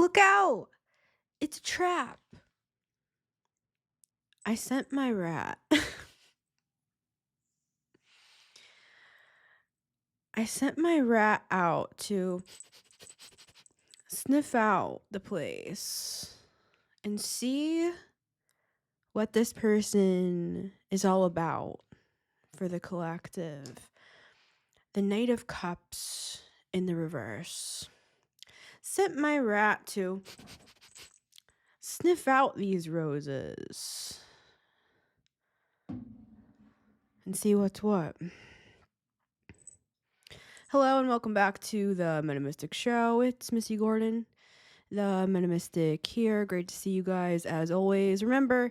Look out! It's a trap. I sent my rat. I sent my rat out to sniff out the place and see what this person is all about for the collective. The Knight of Cups in the reverse. Sent my rat to sniff out these roses and see what's what. Hello and welcome back to the Metamystic Show. It's Missy Gordon, the Metamystic here. Great to see you guys as always. Remember,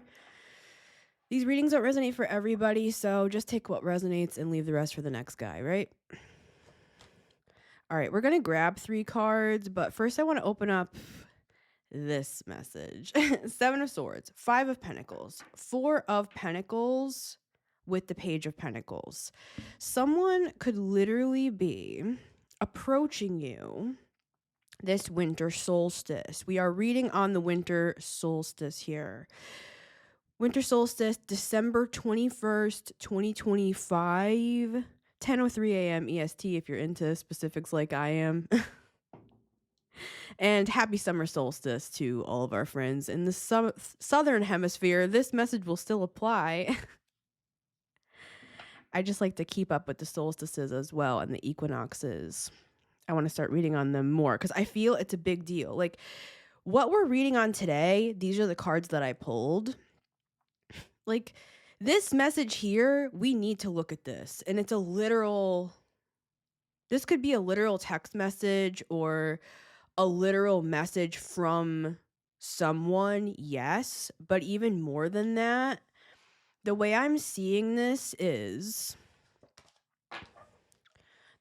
these readings don't resonate for everybody, so just take what resonates and leave the rest for the next guy, right? All right, we're going to grab 3 cards, but first I want to open up this message. 7 of Swords, 5 of Pentacles, 4 of Pentacles with the Page of Pentacles. Someone could literally be approaching you this winter solstice. We are reading on the winter solstice here. Winter solstice, December 21st, 2025, 10:03 a.m. EST if you're into specifics like I am. And happy summer solstice to all of our friends in the southern hemisphere. This message will still apply. I just like to keep up with the solstices as well and the equinoxes. I want to start reading on them more because I feel it's a big deal. Like what we're reading on today, these are the cards that I pulled. Like this message here, we need to look at this. And it's a literal, this could be a literal text message or a literal message from someone, yes. But even more than that, the way I'm seeing this is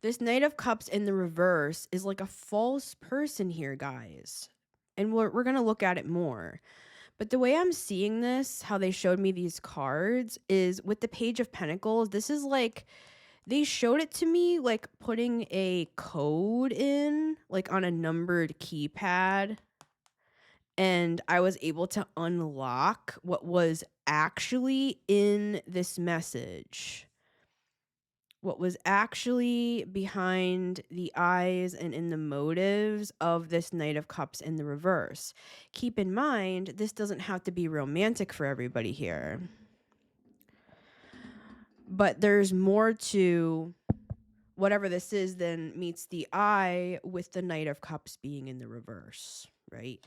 this Knight of Cups in the reverse is like a false person here, guys. And we're going to look at it more. But the way I'm seeing this, how they showed me these cards, is with the Page of Pentacles. This is like, they showed it to me like putting a code in, like on a numbered keypad. And I was able to unlock what was actually in this message. What was actually behind the eyes and in the motives of this Knight of Cups in the reverse. Keep in mind, this doesn't have to be romantic for everybody here. But there's more to whatever this is than meets the eye with the Knight of Cups being in the reverse, right?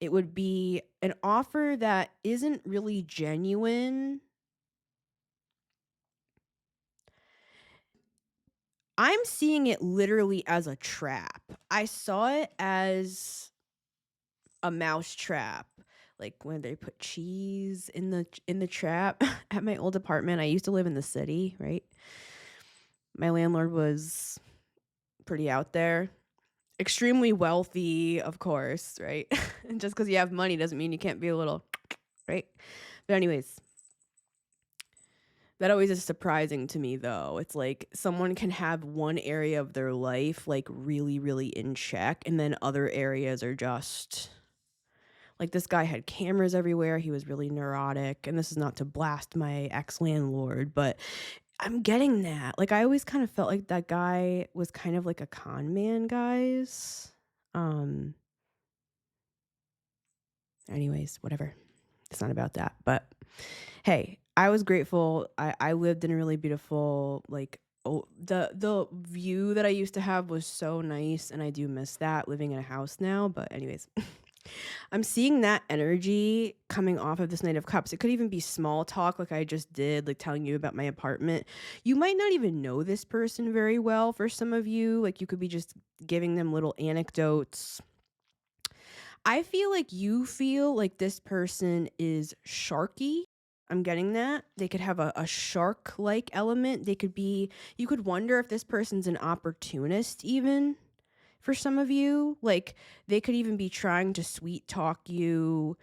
It would be an offer that isn't really genuine. I'm seeing it literally as a trap. I saw it as a mouse trap, like when they put cheese in the trap at my old apartment. I used to live in the city, right? My landlord was pretty out there, extremely wealthy, of course, right? Just because you have money doesn't mean you can't be a little, right? But anyways, that always is surprising to me, though. It's like someone can have one area of their life like really, really in check, and then other areas are just like this guy had cameras everywhere. He was really neurotic, and this is not to blast my ex-landlord, but I'm getting that. Like I always kind of felt like that guy was kind of like a con man, guys. Anyways, whatever. It's not about that. But hey, I was grateful. I lived in a really beautiful, like, the view that I used to have was so nice, and I do miss that living in a house now. But anyways, I'm seeing that energy coming off of this Knight of Cups. It could even be small talk like I just did, like telling you about my apartment. You might not even know this person very well for some of you. Like you could be just giving them little anecdotes. I feel like you feel like this person is sharky. I'm getting that. They could have a shark-like element. They could be, you could wonder if this person's an opportunist even for some of you. Like they could even be trying to sweet talk you.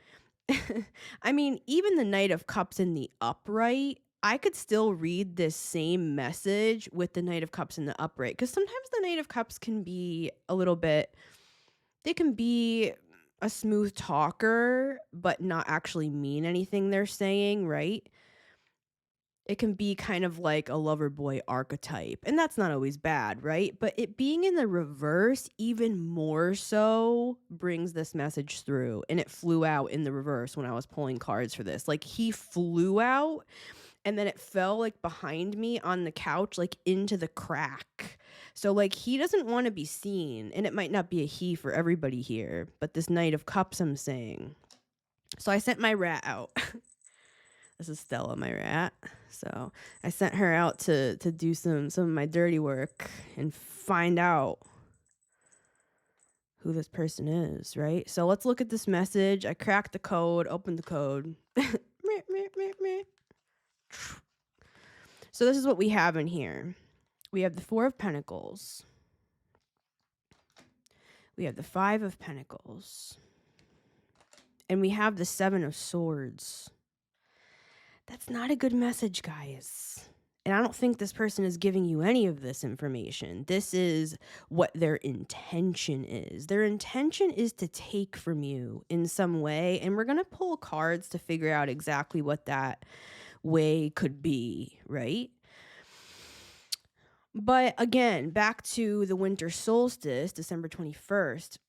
I mean, even the Knight of Cups in the upright, I could still read this same message with the Knight of Cups in the upright. Because sometimes the Knight of Cups can be a little bit, they can be a smooth talker, but not actually mean anything they're saying, right? It can be kind of like a lover boy archetype, and that's not always bad, right? But it being in the reverse, even more so, brings this message through. And it flew out in the reverse when I was pulling cards for this. Like, he flew out, and then it fell like behind me on the couch, like into the crack. So, like, he doesn't want to be seen, and it might not be a he for everybody here, but this Knight of Cups I'm saying. So I sent my rat out. This is Stella, my rat. So I sent her out to do some of my dirty work and find out who this person is, right? So let's look at this message. I cracked the code, opened the code. So this is what we have in here. We have the Four of Pentacles. We have the Five of Pentacles. And we have the Seven of Swords. That's not a good message, guys. And I don't think this person is giving you any of this information. This is what their intention is. Their intention is to take from you in some way. And we're going to pull cards to figure out exactly what that way could be, right? But again, back to the winter solstice, December 21st.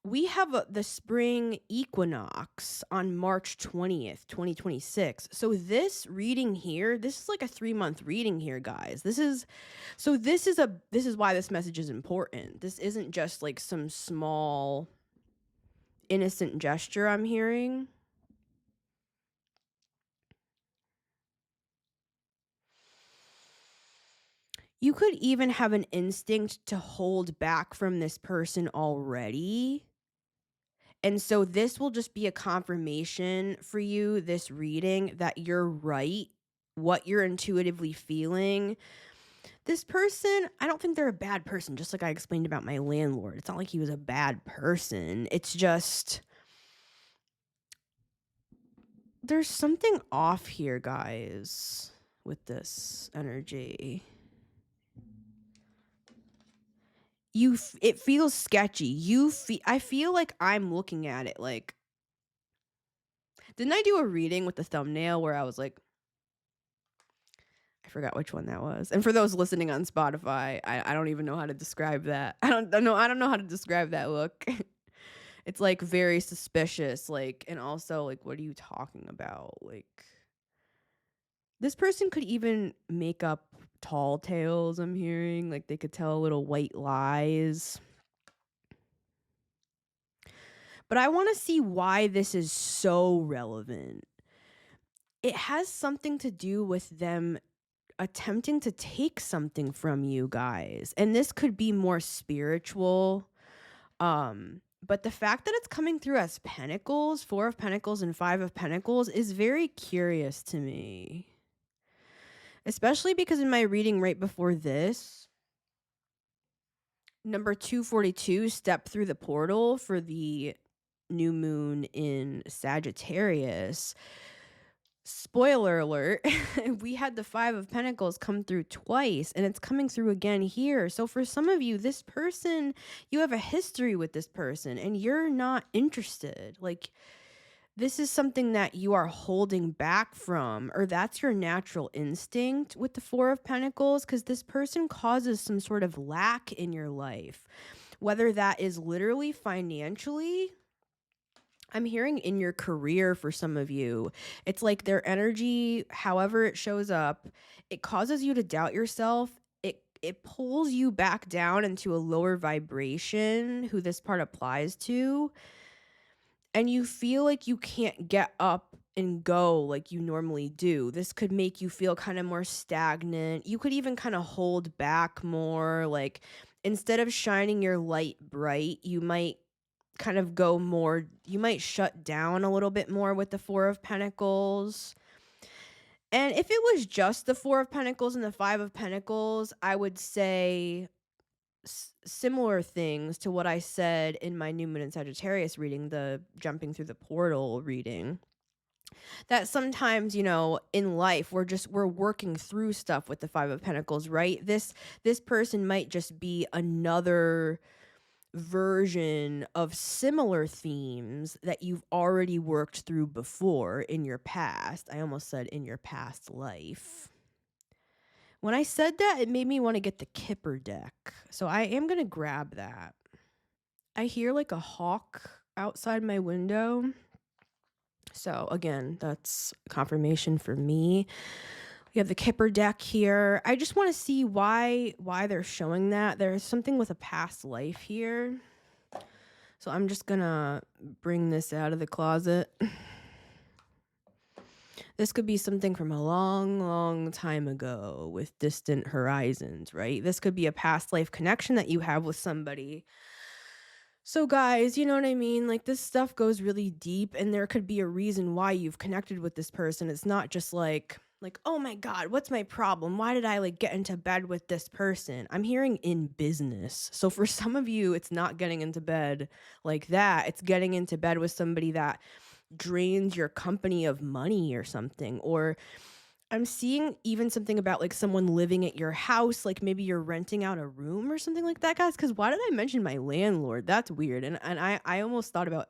We have the spring equinox on March 20th, 2026. So this reading here, this is like a 3-month reading here, guys. This is why this message is important. This isn't just like some small innocent gesture I'm hearing. You could even have an instinct to hold back from this person already. And so this will just be a confirmation for you, this reading, that you're right, what you're intuitively feeling. This person, I don't think they're a bad person, just like I explained about my landlord. It's not like he was a bad person. It's just, there's something off here, guys, with this energy. It feels sketchy. I feel like I'm looking at it like, didn't I do a reading with the thumbnail where I was like, I forgot which one that was. And for those listening on Spotify, I don't even know how to describe that. I don't know how to describe that look. It's like very suspicious, like, and also like, what are you talking about? Like, this person could even make up tall tales, I'm hearing. Like, they could tell little white lies. But I want to see why this is so relevant. It has something to do with them attempting to take something from you guys. And this could be more spiritual. But the fact that it's coming through as pentacles, Four of Pentacles and Five of Pentacles, is very curious to me. Especially because in my reading right before this, number 242 stepped through the portal for the new moon in Sagittarius. Spoiler alert, we had the Five of Pentacles come through twice, and it's coming through again here. So for some of you, this person, you have a history with this person, and you're not interested. Like, this is something that you are holding back from, or that's your natural instinct with the Four of Pentacles, because this person causes some sort of lack in your life, whether that is literally financially. I'm hearing in your career for some of you, it's like their energy, however it shows up, it causes you to doubt yourself. It pulls you back down into a lower vibration, who this part applies to. And you feel like you can't get up and go like you normally do. This could make you feel kind of more stagnant. You could even kind of hold back more. Like, instead of shining your light bright, you might kind of go more, you might shut down a little bit more with the Four of Pentacles. And if it was just the Four of Pentacles and the Five of Pentacles, I would say similar things to what I said in my New Moon in Sagittarius reading, the jumping through the portal reading. That sometimes, you know, in life, we're working through stuff with the Five of Pentacles, right? This person might just be another version of similar themes that you've already worked through before in your past. I almost said in your past life. When I said that, it made me want to get the Kipper deck. So I am going to grab that. I hear like a hawk outside my window. So again, that's confirmation for me. We have the Kipper deck here. I just want to see why they're showing that. There's something with a past life here. So I'm just going to bring this out of the closet. This could be something from a long, long time ago with distant horizons, right? This could be a past life connection that you have with somebody. So guys, you know what I mean? Like this stuff goes really deep and there could be a reason why you've connected with this person. It's not just like, oh my God, what's my problem? Why did I like get into bed with this person? I'm hearing in business. So for some of you, it's not getting into bed like that. It's getting into bed with somebody that drains your company of money or something. Or I'm seeing even something about like someone living at your house, like maybe you're renting out a room or something like that, guys. Because why did I mention my landlord? That's weird. And I almost thought about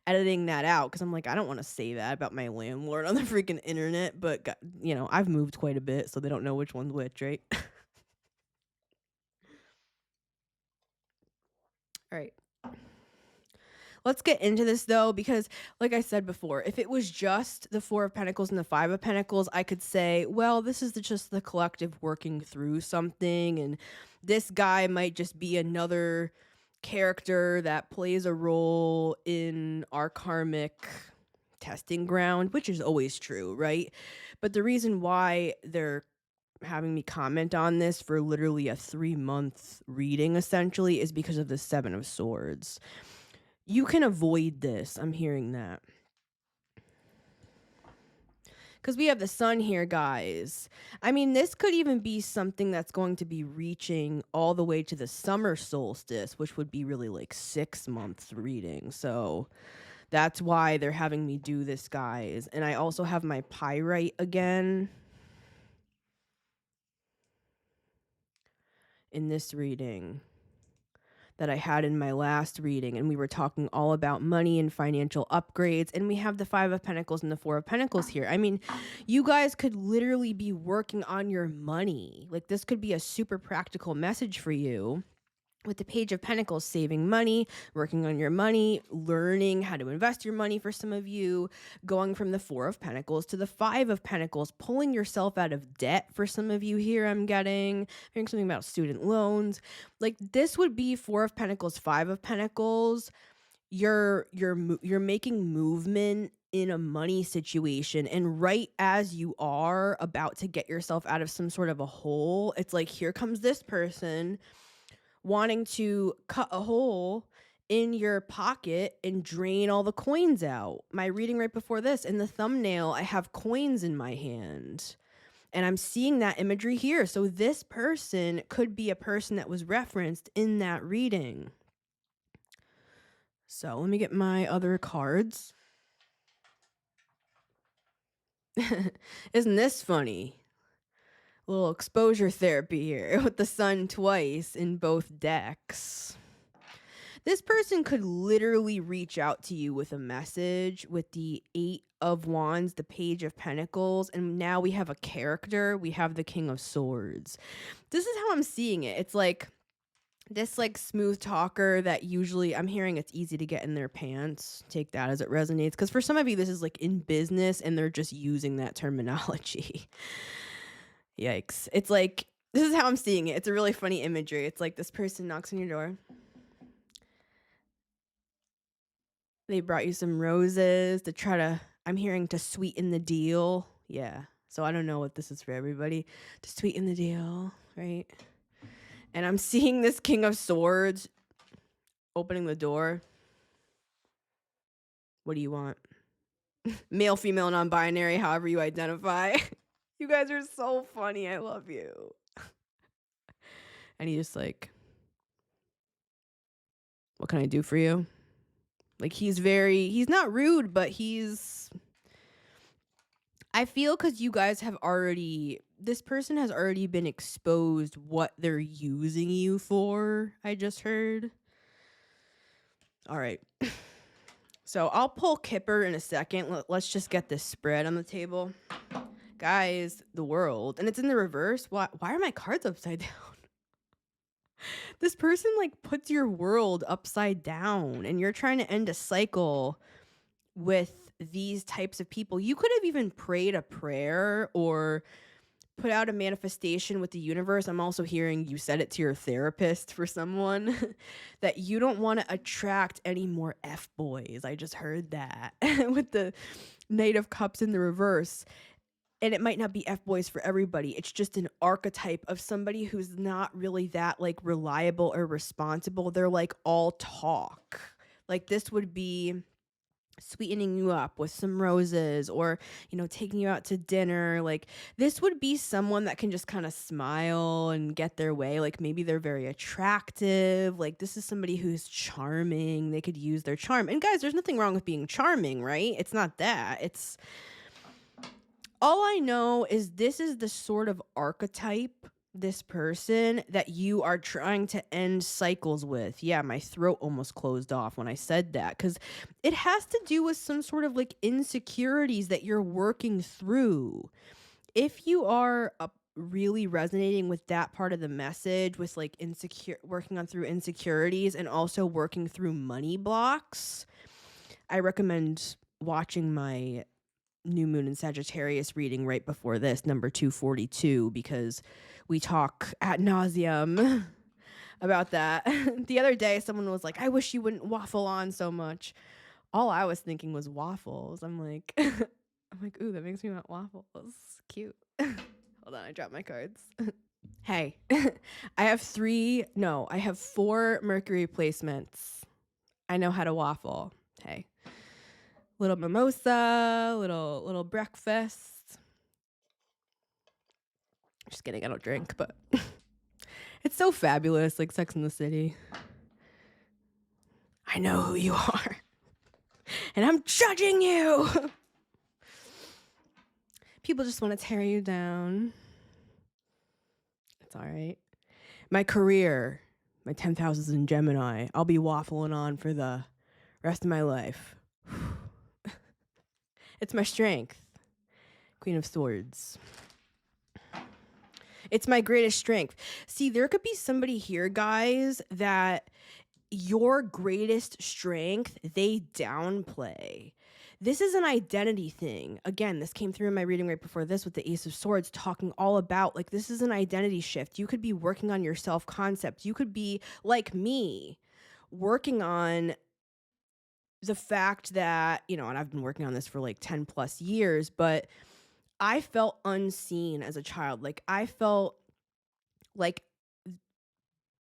editing that out because I'm like, I don't want to say that about my landlord on the freaking internet. But, you know, I've moved quite a bit, so they don't know which one's which, right? All right. Let's get into this though, because like I said before, if it was just the Four of Pentacles and the Five of Pentacles, I could say, well, this is just the collective working through something. And this guy might just be another character that plays a role in our karmic testing ground, which is always true, right? But the reason why they're having me comment on this for literally a 3-month reading essentially is because of the Seven of Swords. You can avoid this. I'm hearing that. Because we have the sun here, guys. I mean, this could even be something that's going to be reaching all the way to the summer solstice, which would be really like 6 months reading. So that's why they're having me do this, guys. And I also have my pyrite again in this reading that I had in my last reading, and we were talking all about money and financial upgrades, and we have the Five of Pentacles and the Four of Pentacles here. I mean, you guys could literally be working on your money. Like this could be a super practical message for you. With the Page of Pentacles, saving money, working on your money, learning how to invest your money for some of you, going from the Four of Pentacles to the Five of Pentacles, pulling yourself out of debt for some of you here. I'm hearing something about student loans. Like this would be Four of Pentacles, Five of Pentacles. You're making movement in a money situation, and right as you are about to get yourself out of some sort of a hole, it's like here comes this person wanting to cut a hole in your pocket and drain all the coins out. My reading right before this, in the thumbnail, I have coins in my hand. And I'm seeing that imagery here. So this person could be a person that was referenced in that reading. So let me get my other cards. Isn't this funny? A little exposure therapy here with the sun twice in both decks. This person could literally reach out to you with a message with the Eight of Wands, the Page of Pentacles, and now we have a character. We have the King of Swords. This is how I'm seeing it. It's like this like smooth talker that usually I'm hearing it's easy to get in their pants. Take that as it resonates. Because for some of you, this is like in business and they're just using that terminology. Yikes. It's like, this is how I'm seeing it. It's a really funny imagery. It's like this person knocks on your door. They brought you some roses to try to, I'm hearing, to sweeten the deal. Yeah. So I don't know what this is for everybody. To sweeten the deal, right? And I'm seeing this King of Swords opening the door. What do you want? Male, female, non-binary, however you identify. You guys are so funny. I love you. And he just like, what can I do for you? Like he's not rude, but I feel because you guys have this person has already been exposed what they're using you for, I just heard. All right. So I'll pull Kipper in a second. Let's just get this spread on the table. Guys, the world. And it's in the reverse. Why are my cards upside down? This person like puts your world upside down and you're trying to end a cycle with these types of people. You could have even prayed a prayer or put out a manifestation with the universe. I'm also hearing you said it to your therapist for someone that you don't want to attract any more F-boys. I just heard that with the Knight of Cups in the reverse. And it might not be F-boys for everybody. It's just an archetype of somebody who's not really that like reliable or responsible. They're like all talk. Like this would be sweetening you up with some roses or, you know, taking you out to dinner. Like this would be someone that can just kind of smile and get their way. Like maybe they're very attractive. Like this is somebody who's charming. They could use their charm. And guys, there's nothing wrong with being charming, right? It's not that. It's all I know is this is the sort of archetype, this person that you are trying to end cycles with. Yeah, my throat almost closed off when I said that because it has to do with some sort of like insecurities that you're working through. If you are really resonating with that part of the message, with like working on through insecurities and also working through money blocks, I recommend watching my new moon in Sagittarius reading right before this, number 242, because we talk ad nauseum about that. The other day, someone was like, I wish you wouldn't waffle on so much. All I was thinking was waffles. I'm like, ooh, that makes me want waffles. Cute. Hold on, I dropped my cards. Hey, I have 4 Mercury placements. I know how to waffle. Hey. Little mimosa, little breakfast. Just kidding, I don't drink, but it's so fabulous, like Sex in the City. I know who you are, and I'm judging you. People just want to tear you down. It's all right. My career, my 10th house is in Gemini. I'll be waffling on for the rest of my life. It's my strength. Queen of Swords. It's my greatest strength. See, there could be somebody here, guys, that your greatest strength, they downplay. This is an identity thing. Again, this came through in my reading right before this with the Ace of Swords, talking all about, like, this is an identity shift. You could be working on your self-concept. You could be, like me, working on the fact that, you know, and I've been working on this for like 10 plus years, but I felt unseen as a child. Like I felt like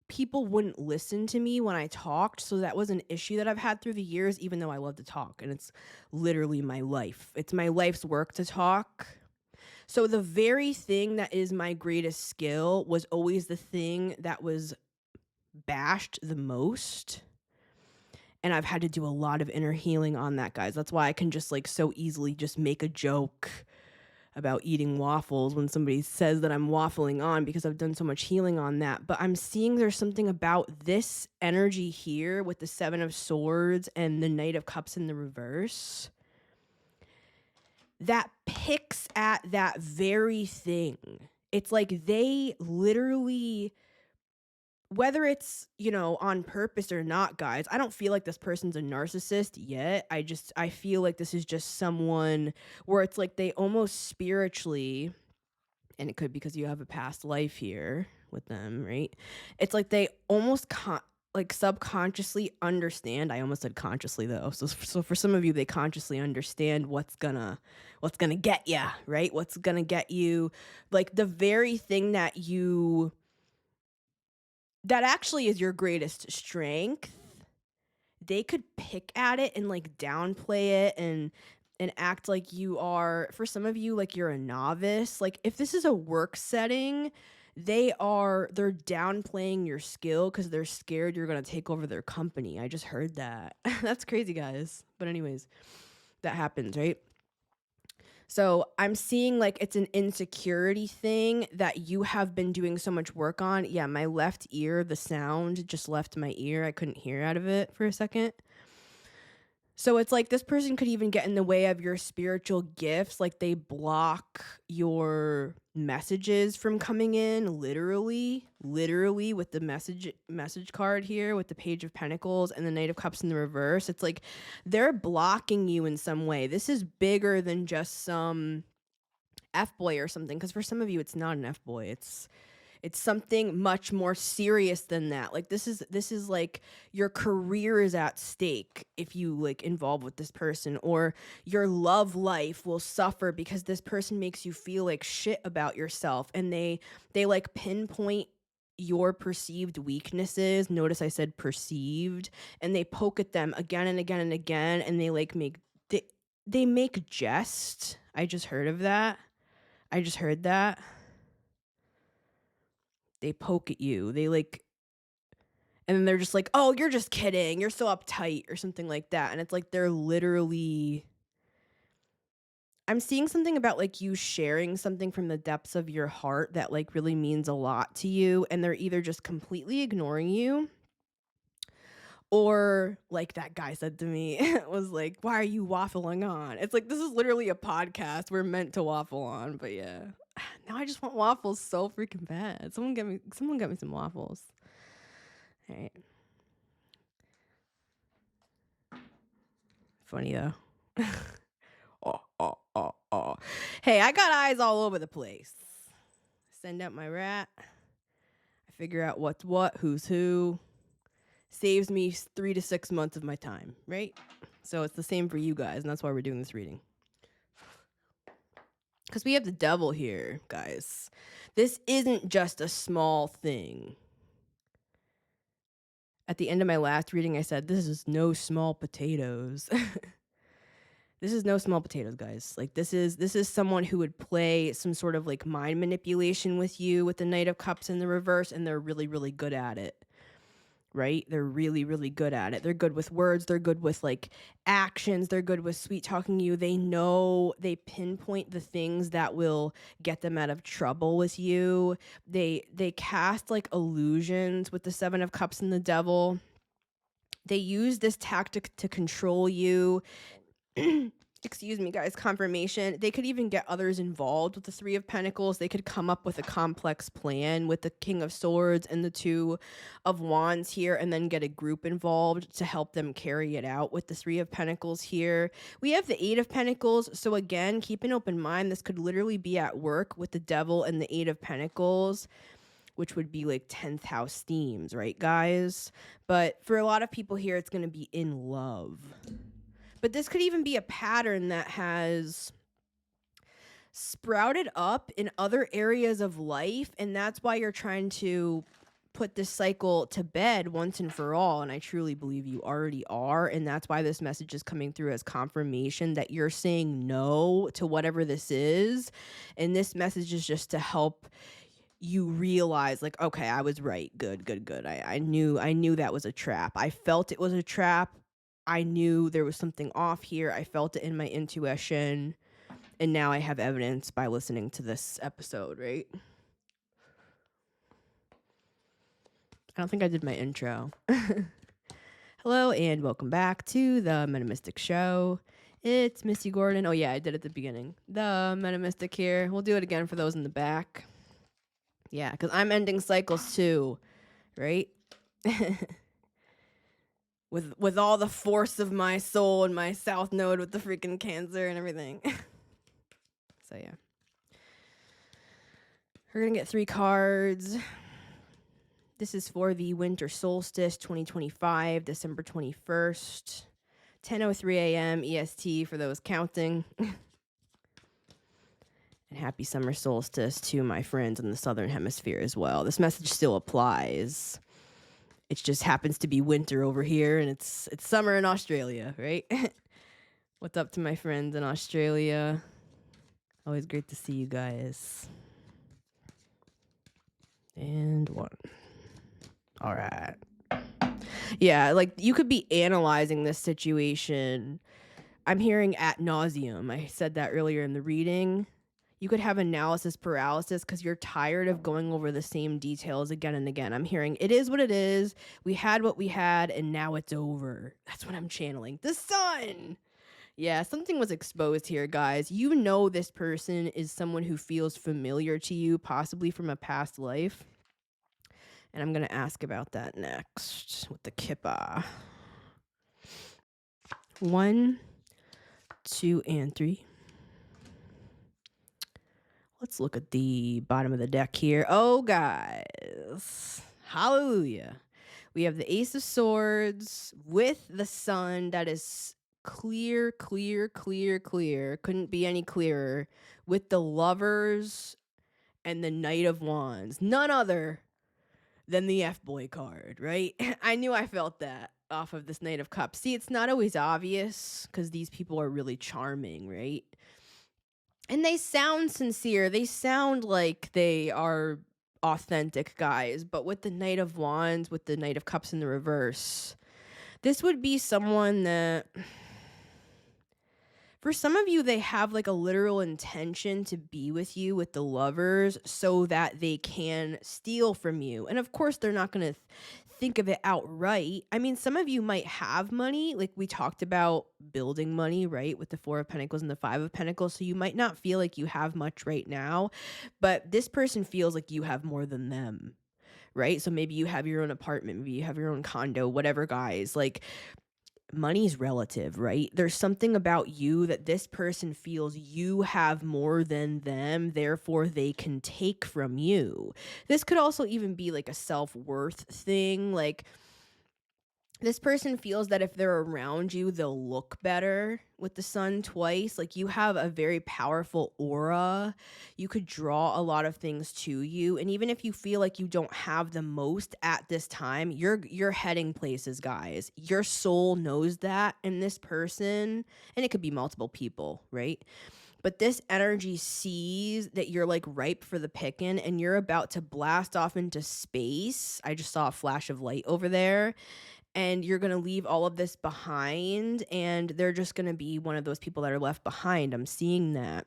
people wouldn't listen to me when I talked. So that was an issue that I've had through the years, even though I love to talk and it's literally my life. It's my life's work to talk. So the very thing that is my greatest skill was always the thing that was bashed the most. And I've had to do a lot of inner healing on that, guys. That's why I can just like so easily just make a joke about eating waffles when somebody says that I'm waffling on, because I've done so much healing on that. But I'm seeing there's something about this energy here with the 7 of Swords and the Knight of Cups in the reverse that picks at that very thing. It's like they literally, whether it's, you know, on purpose or not, guys, I don't feel like this person's a narcissist yet. I feel like this is just someone where it's like they almost spiritually, and it could be because you have a past life here with them, right? It's like they almost like subconsciously understand. I almost said consciously though. So for some of you, they consciously understand what's gonna get you, right? What's gonna get you, like the very thing that actually is your greatest strength. They could pick at it and like downplay it and act like you are, for some of you, like you're a novice. Like if this is a work setting, they're downplaying your skill because they're scared you're going to take over their company. I just heard that. That's crazy, guys. But anyways, that happens, right? So I'm seeing like it's an insecurity thing that you have been doing so much work on. Yeah, my left ear, the sound just left my ear. I couldn't hear out of it for a second. So it's like this person could even get in the way of your spiritual gifts. Like they block your messages from coming in, literally with the message card here with the Page of Pentacles and the Knight of Cups in the reverse. It's like they're blocking you in some way. This is bigger than just some F-boy or something, because for some of you it's not an F-boy. It's something much more serious than that. Like this is like your career is at stake if you like involve with this person, or your love life will suffer because this person makes you feel like shit about yourself, and they like pinpoint your perceived weaknesses. Notice I said perceived, and they poke at them again and again and again, and they like they make jest. I just heard that. They poke at you. They like, and then they're just like, oh, you're just kidding. You're so uptight or something like that. And it's like, they're literally, I'm seeing something about like you sharing something from the depths of your heart that like really means a lot to you. And they're either just completely ignoring you, or like that guy said to me, it was like, why are you waffling on? It's like, this is literally a podcast. We're meant to waffle on, but yeah. Now I just want waffles so freaking bad. Someone get me some waffles. All right. Funny though. Oh. Hey, I got eyes all over the place. Send out my rat. I figure out what's what, who's who. Saves me 3 to 6 months of my time, right? So it's the same for you guys, and that's why we're doing this reading. Because we have the devil here, guys. This isn't just a small thing. At the end of my last reading, I said, this is no small potatoes. This is no small potatoes, guys. Like this is someone who would play some sort of like mind manipulation with you with the Knight of Cups in the reverse, and they're really, really good at it. Right? They're really, really good at it. They're good with words. They're good with like actions. They're good with sweet talking you. They know, they pinpoint the things that will get them out of trouble with you. They cast like illusions with the Seven of Cups and the Devil. They use this tactic to control you. Excuse me, guys, confirmation. They could even get others involved with the Three of Pentacles. They could come up with a complex plan with the King of Swords and the Two of Wands here, and then get a group involved to help them carry it out with the Three of Pentacles here. We have the Eight of Pentacles. So again, keep an open mind. This could literally be at work with the Devil and the Eight of Pentacles, which would be like 10th house themes, right, guys? But for a lot of people here, it's going to be in love. But this could even be a pattern that has sprouted up in other areas of life, and that's why you're trying to put this cycle to bed once and for all. And I truly believe you already are, and that's why this message is coming through as confirmation that you're saying no to whatever this is. And this message is just to help you realize, like, okay, I was right. Good. I knew that was a trap. I felt it was a trap. I knew there was something off here. I felt it in my intuition. And now I have evidence by listening to this episode, right? I don't think I did my intro. Hello and welcome back to the Metamystic Show. It's Missy Gordon. Oh yeah, I did at the beginning. The Metamystic here. We'll do it again for those in the back. Yeah, because I'm ending cycles too, right? With all the force of my soul and my south node with the freaking Cancer and everything. So yeah. We're going to get 3 cards. This is for the Winter Solstice 2025, December 21st, 10:03 a.m. EST for those counting. And happy summer solstice to my friends in the Southern Hemisphere as well. This message still applies. It just happens to be winter over here, and it's summer in Australia, right? What's up to my friends in Australia? Always great to see you guys. And 1. All right. Yeah, like you could be analyzing this situation. I'm hearing ad nauseum. I said that earlier in the reading. You could have analysis paralysis because you're tired of going over the same details again and again. I'm hearing it is what it is. We had what we had, and now it's over. That's what I'm channeling. The sun. Yeah, something was exposed here, guys. You know this person is someone who feels familiar to you, possibly from a past life. And I'm going to ask about that next with the kippa. 1, 2, and 3. Let's look at the bottom of the deck here. Oh, guys. Hallelujah. We have the Ace of Swords with the sun that is clear, clear, clear, clear. Couldn't be any clearer. With the Lovers and the Knight of Wands. None other than the F-Boy card, right? I knew I felt that off of this Knight of Cups. See, it's not always obvious because these people are really charming, right? And they sound sincere. They sound like they are authentic guys. But with the Knight of Wands, with the Knight of Cups in the reverse, this would be someone that, for some of you, they have like a literal intention to be with you with the Lovers so that they can steal from you. And of course, they're not going to think of it outright. I mean, some of you might have money, like we talked about building money, right? With the 4 of Pentacles and the 5 of Pentacles. So you might not feel like you have much right now, but this person feels like you have more than them, right? So maybe you have your own apartment, maybe you have your own condo, whatever, guys. Like, money's relative, right? There's something about you that this person feels you have more than them, therefore they can take from you. This could also even be like a self-worth thing. Like, this person feels that if they're around you, they'll look better with the sun twice. Like, you have a very powerful aura. You could draw a lot of things to you. And even if you feel like you don't have the most at this time, you're heading places, guys. Your soul knows that. And this person, and it could be multiple people, right? But this energy sees that you're like ripe for the picking and you're about to blast off into space. I just saw a flash of light over there. And you're going to leave all of this behind, and they're just going to be one of those people that are left behind. I'm seeing that.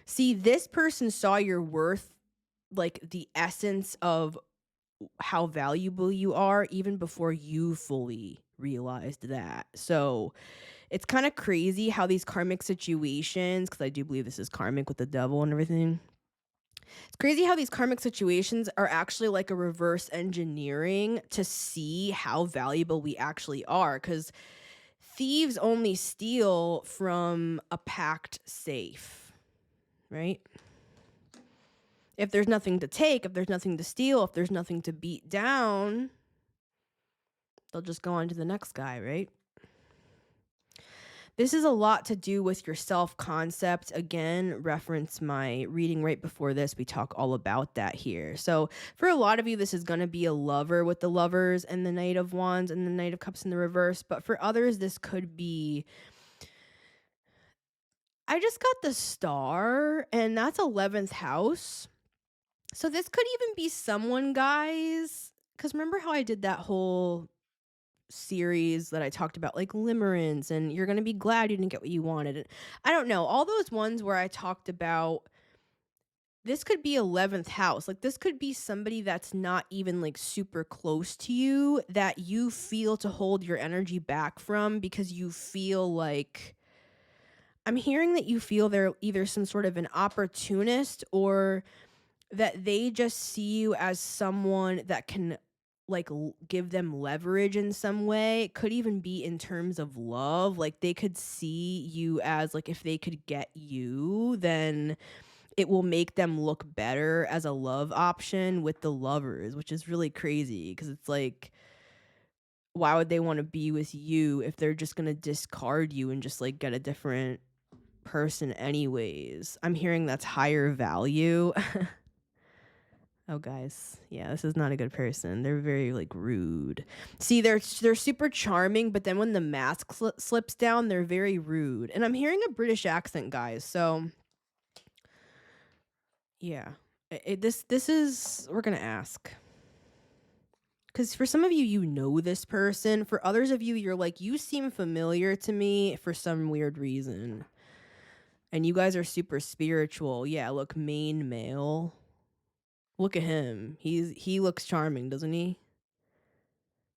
See, this person saw your worth, like the essence of how valuable you are, even before you fully realized that. So it's kind of crazy how these karmic situations, because I do believe this is karmic with the devil and everything. It's crazy how these karmic situations are actually like a reverse engineering to see how valuable we actually are, because thieves only steal from a packed safe, right? If there's nothing to take, if there's nothing to steal, if there's nothing to beat down, they'll just go on to the next guy, right? This is a lot to do with your self-concept. Again, reference my reading right before this. We talk all about that here. So for a lot of you, this is going to be a lover with the Lovers and the Knight of Wands and the Knight of Cups in the reverse. But for others, this could be... I just got the Star, and that's 11th house. So this could even be someone, guys, because remember how I did that whole series that I talked about, like limerence, and you're going to be glad you didn't get what you wanted. And I don't know, all those ones where I talked about, this could be 11th house. Like, this could be somebody that's not even like super close to you that you feel to hold your energy back from because you feel like, I'm hearing that you feel they're either some sort of an opportunist or that they just see you as someone that can like give them leverage in some way. It could even be in terms of love. Like, they could see you as like, if they could get you, then it will make them look better as a love option with the Lovers, which is really crazy because it's like, why would they want to be with you if they're just going to discard you and just like get a different person anyways? I'm hearing that's higher value. Oh, guys, yeah, this is not a good person. They're very like rude. See, they're super charming, but then when the mask slips down, they're very rude. And I'm hearing a British accent, guys. So yeah, this is, we're gonna ask, because for some of you, you know this person. For others of you, you're like, you seem familiar to me for some weird reason. And you guys are super spiritual. Yeah, look, main male. Look at him. He looks charming, doesn't he?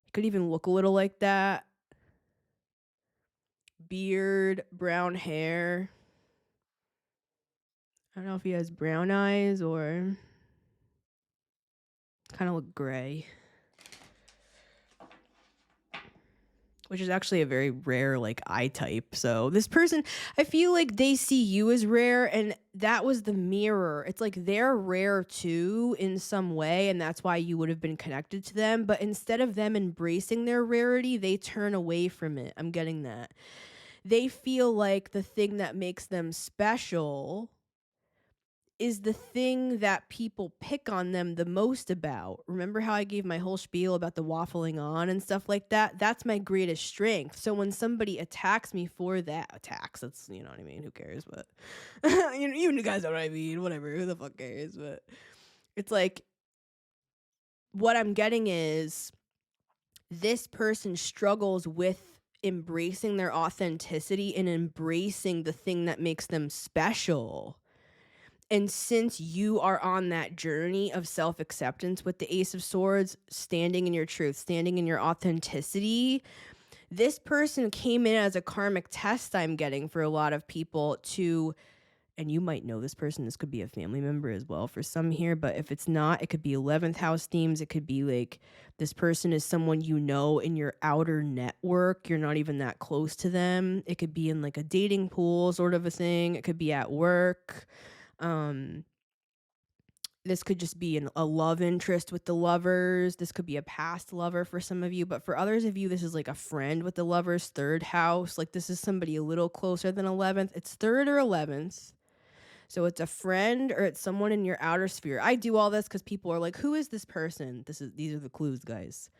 He could even look a little like that. Beard, brown hair. I don't know if he has brown eyes or kind of look gray. Which is actually a very rare like eye type. So this person, I feel like they see you as rare, and that was the mirror. It's like they're rare too in some way, and that's why you would have been connected to them. But instead of them embracing their rarity, they turn away from it. I'm getting that. They feel like the thing that makes them special is the thing that people pick on them the most about. Remember how I gave my whole spiel about the waffling on and stuff like that? That's my greatest strength. So when somebody attacks me for that, that's, you know what I mean? Who cares? But you guys know what I mean. Whatever. Who the fuck cares? But it's like, what I'm getting is this person struggles with embracing their authenticity and embracing the thing that makes them special. And since you are on that journey of self-acceptance with the Ace of Swords, standing in your truth, standing in your authenticity, this person came in as a karmic test, I'm getting, for a lot of people to, and you might know this person, this could be a family member as well for some here, but if it's not, it could be 11th house themes. It could be like this person is someone you know in your outer network. You're not even that close to them. It could be in like a dating pool sort of a thing. It could be at work. This could just be a love interest with the lovers. This could be a past lover for some of you, but for others of you, this is like a friend with the lovers, third house. Like this is somebody a little closer than 11th. It's third or 11th. So it's a friend or it's someone in your outer sphere. I do all this because people are like, who is this person? These are the clues, guys.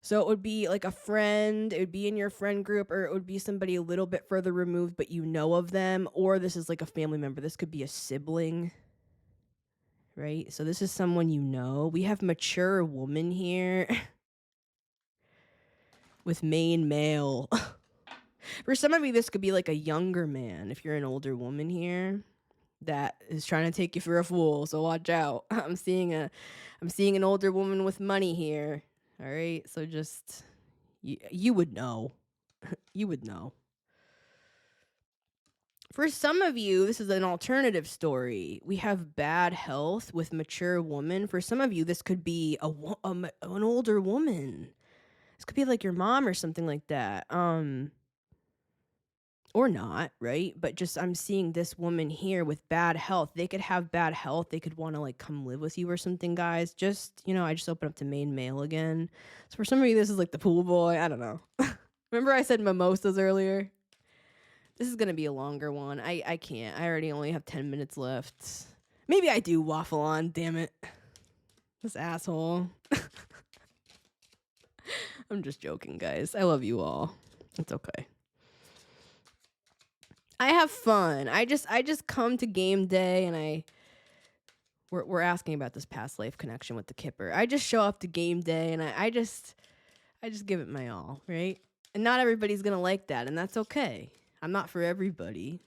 So it would be like a friend, it would be in your friend group, or it would be somebody a little bit further removed, but you know of them, or this is like a family member. This could be a sibling, right? So this is someone you know. We have mature woman here with main male. For some of you, this could be like a younger man if you're an older woman here that is trying to take you for a fool. So watch out. I'm seeing an older woman with money here. All right, so just you would know. You would know. For some of you, this is an alternative story. We have bad health with mature woman. For some of you, this could be an older woman. This could be like your mom or something like that. Or not, right? But just I'm seeing this woman here with bad health. They could have bad health. They could want to like come live with you or something, guys. Just, I just opened up to main male again. So for some of you, this is like the pool boy. I don't know. Remember I said mimosas earlier? This is going to be a longer one. I can't. I already only have 10 minutes left. Maybe I do waffle on, damn it. This asshole. I'm just joking, guys. I love you all. It's okay. I have fun. I just come to game day and we're asking about this past life connection with the Kipper. I just show up to game day and I just give it my all, right? And not everybody's gonna like that, and that's okay. I'm not for everybody.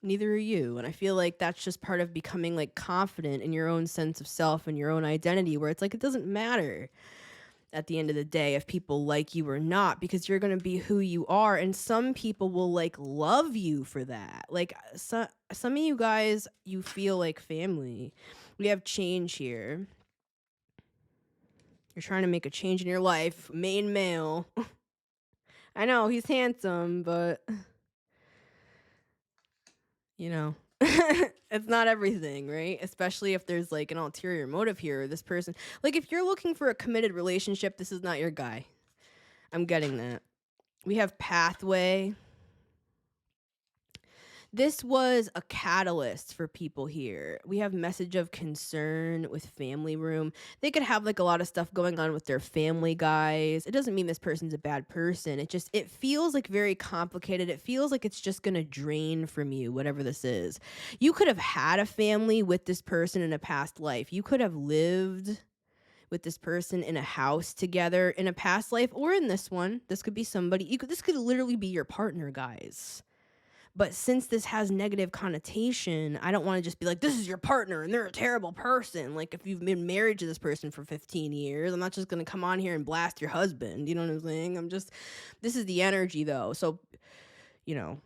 Neither are you. And I feel like that's just part of becoming like confident in your own sense of self and your own identity, where it's like it doesn't matter at the end of the day if people like you or not, because you're going to be who you are. And some people will like love you for that. Like some of you guys, you feel like family. We have change here. You're trying to make a change in your life. Main male. I know he's handsome, but it's not everything, right? Especially if there's like an ulterior motive here. This person, like if you're looking for a committed relationship, this is not your guy. I'm getting that. We have pathway. This was a catalyst for people here. We have message of concern with family room. They could have like a lot of stuff going on with their family, guys. It doesn't mean this person's a bad person. It feels like very complicated. It feels like it's just going to drain from you, whatever this is. You could have had a family with this person in a past life. You could have lived with this person in a house together in a past life or in this one. This could be somebody. This could literally be your partner, guys. But since this has negative connotation, I don't want to just be like, this is your partner and they're a terrible person. Like, if you've been married to this person for 15 years, I'm not just going to come on here and blast your husband. You know what I'm saying? This is the energy though. So, you know,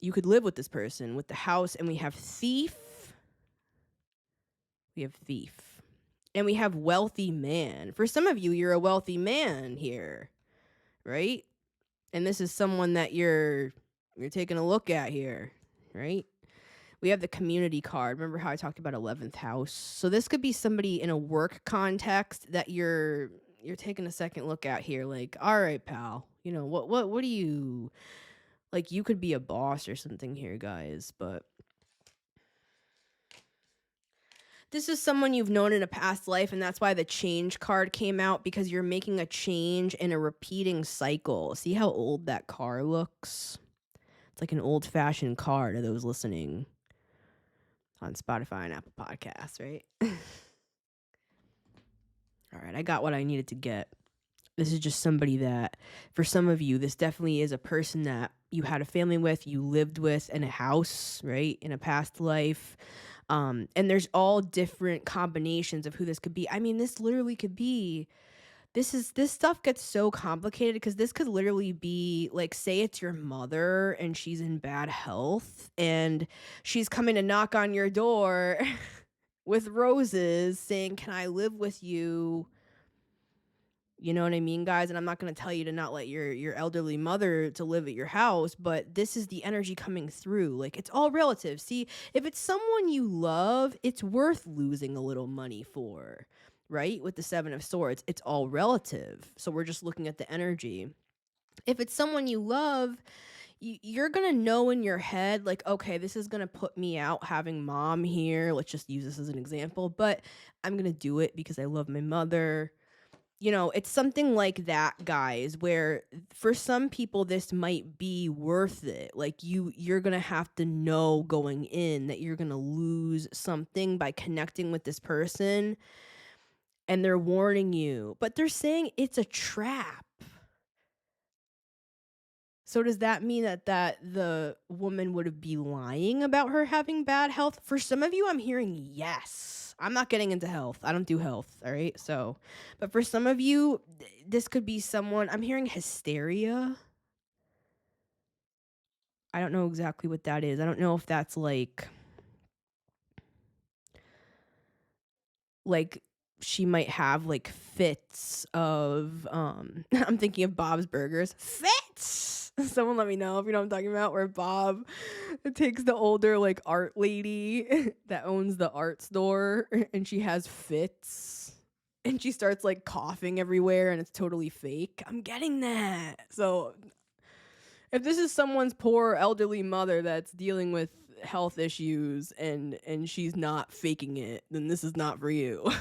you could live with this person with the house, and we have thief. We have thief. And we have wealthy man. For some of you, you're a wealthy man here, right? And this is someone that you're taking a look at here, right? We have the community card. Remember how I talked about 11th house? So this could be somebody in a work context that you're taking a second look at here. Like, all right, pal, you know, what do you, like, you could be a boss or something here, guys, but this is someone you've known in a past life, and that's why the change card came out, because you're making a change in a repeating cycle. See how old that car looks? It's like an old-fashioned car to those listening on Spotify and Apple Podcasts, right? All right, I got what I needed to get. This is just somebody that, for some of you, this definitely is a person that you had a family with, you lived with in a house, right, in a past life. And there's all different combinations of who this could be. I mean, this literally could be, this stuff gets so complicated because this could literally be like, say it's your mother and she's in bad health and she's coming to knock on your door with roses saying, can I live with you? You know what I mean, guys? And I'm not going to tell you to not let your elderly mother to live at your house, but this is the energy coming through. Like, it's all relative. See, if it's someone you love, it's worth losing a little money for, right? With the 7 of Swords, it's all relative. So we're just looking at the energy. If it's someone you love, you're going to know in your head, like, okay, this is going to put me out having mom here. Let's just use this as an example, but I'm going to do it because I love my mother. You know, it's something like that, guys, where for some people this might be worth it. Like, you're going to have to know going in that you're going to lose something by connecting with this person, and they're warning you, but they're saying it's a trap. So does that mean that the woman would be lying about her having bad health? For some of you, I'm hearing yes. I'm not getting into health. I don't do health, all right? So, but for some of you, this could be someone, I'm hearing hysteria. I don't know exactly what that is. I don't know if that's like she might have like fits of I'm thinking of Bob's Burgers. Fits. Someone let me know if you know what I'm talking about, where Bob takes the older like art lady that owns the art store and she has fits and she starts like coughing everywhere and it's totally fake. I'm getting that. So if this is someone's poor elderly mother that's dealing with health issues and she's not faking it, then this is not for you.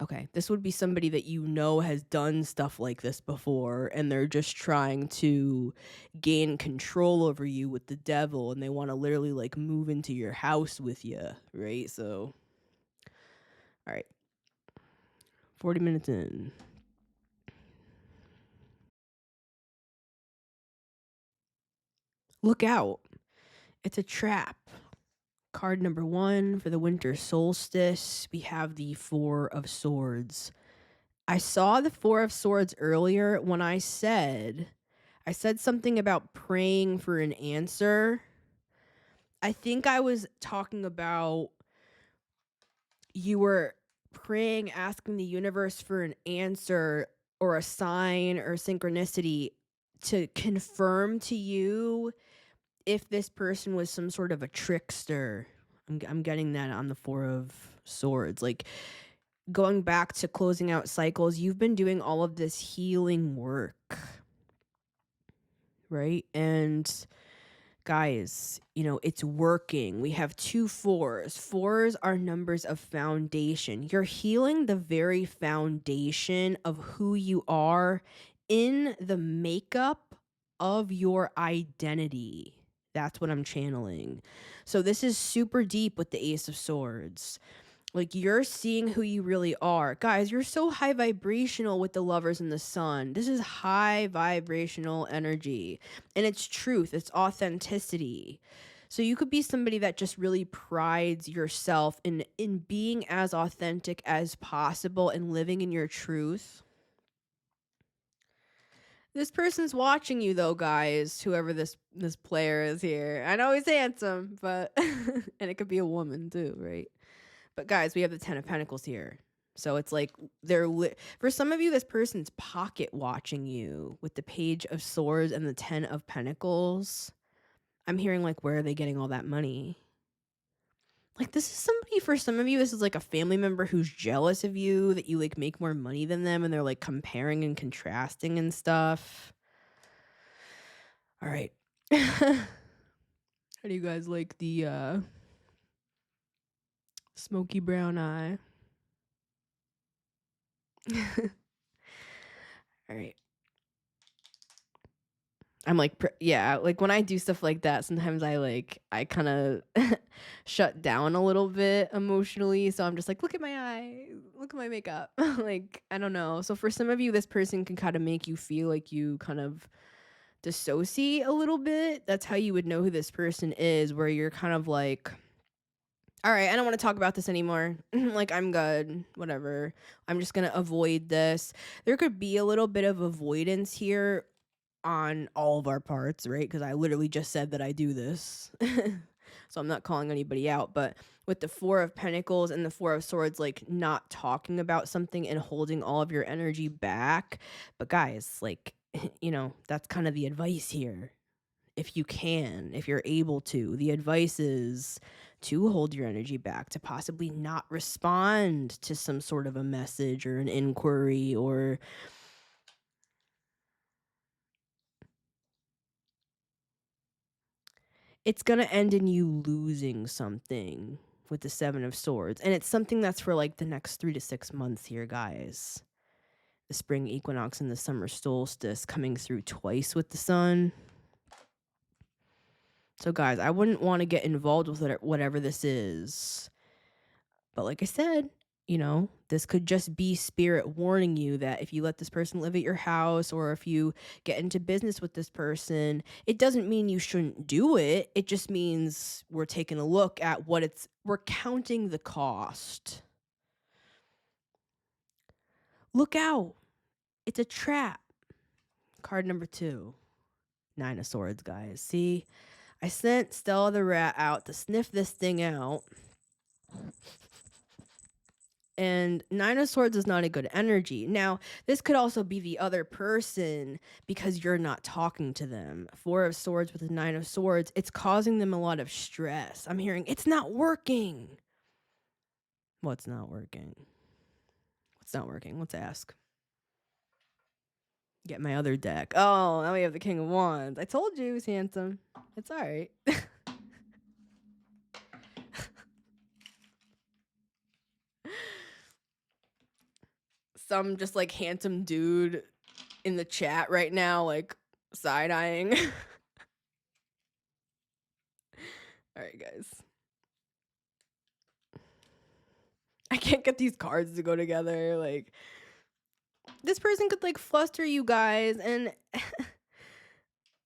Okay, this would be somebody that you know has done stuff like this before, and they're just trying to gain control over you with the devil, and they want to literally like move into your house with you, right? So, all right, 40 minutes in. Look out. It's a trap. Card number 1 for the winter solstice, we have the 4 of Swords. I saw the 4 of Swords earlier when I said something about praying for an answer. I think I was talking about you were praying, asking the universe for an answer or a sign or synchronicity to confirm to you if this person was some sort of a trickster. I'm getting that on the 4 of Swords. Like, going back to closing out cycles, you've been doing all of this healing work, right? And guys, you know, it's working. We have 2 4s. 4s are numbers of foundation. You're healing the very foundation of who you are in the makeup of your identity. That's what I'm channeling. So this is super deep with the Ace of Swords. Like, you're seeing who you really are. Guys, you're so high vibrational with the Lovers and the Sun. This is high vibrational energy. And it's truth, it's authenticity. So you could be somebody that just really prides yourself in being as authentic as possible and living in your truth. This person's watching you though, guys, whoever this player is here. I know he's handsome, but and it could be a woman too, right? But guys, we have the 10 of Pentacles here. So it's like for some of you, this person's pocket watching you with the Page of Swords and the 10 of Pentacles. I'm hearing like, where are they getting all that money? Like, this is somebody, for some of you, this is like a family member who's jealous of you, that you like make more money than them, and they're like comparing and contrasting and stuff. All right. How do you guys like the smoky brown eye? All right. I'm like, yeah, like when I do stuff like that, sometimes I kind of shut down a little bit emotionally. So I'm just like, look at my eye, look at my makeup. Like, I don't know. So for some of you, this person can kind of make you feel like you kind of dissociate a little bit. That's how you would know who this person is, where you're kind of like, all right, I don't want to talk about this anymore. Like, I'm good, whatever. I'm just going to avoid this. There could be a little bit of avoidance here on all of our parts, right? Because I literally just said that I do this. So I'm not calling anybody out. But with the 4 of Pentacles and the 4 of Swords, like not talking about something and holding all of your energy back. But guys, like, that's kind of the advice here. If you can, if you're able to, the advice is to hold your energy back, to possibly not respond to some sort of a message or an inquiry, or it's going to end in you losing something with the 7 of Swords. And it's something that's for like the next 3 to 6 months here, guys. The spring equinox and the summer solstice coming through twice with the sun. So guys, I wouldn't want to get involved with whatever this is. But like I said, this could just be spirit warning you that if you let this person live at your house, or if you get into business with this person, it doesn't mean you shouldn't do it. It just means we're taking a look at we're counting the cost. Look out. It's a trap. Card number 2. 9 of Swords, guys. See, I sent Stella the rat out to sniff this thing out. And 9 of Swords is not a good energy. Now, this could also be the other person because you're not talking to them. 4 of Swords with the 9 of Swords, it's causing them a lot of stress. I'm hearing, it's not working. What's not working? What's not working? Let's ask. Get my other deck. Oh, now we have the King of Wands. I told you he was handsome. It's all right. Some just like handsome dude in the chat right now, like side-eyeing. All right, guys. I can't get these cards to go together. Like, this person could like fluster you guys, and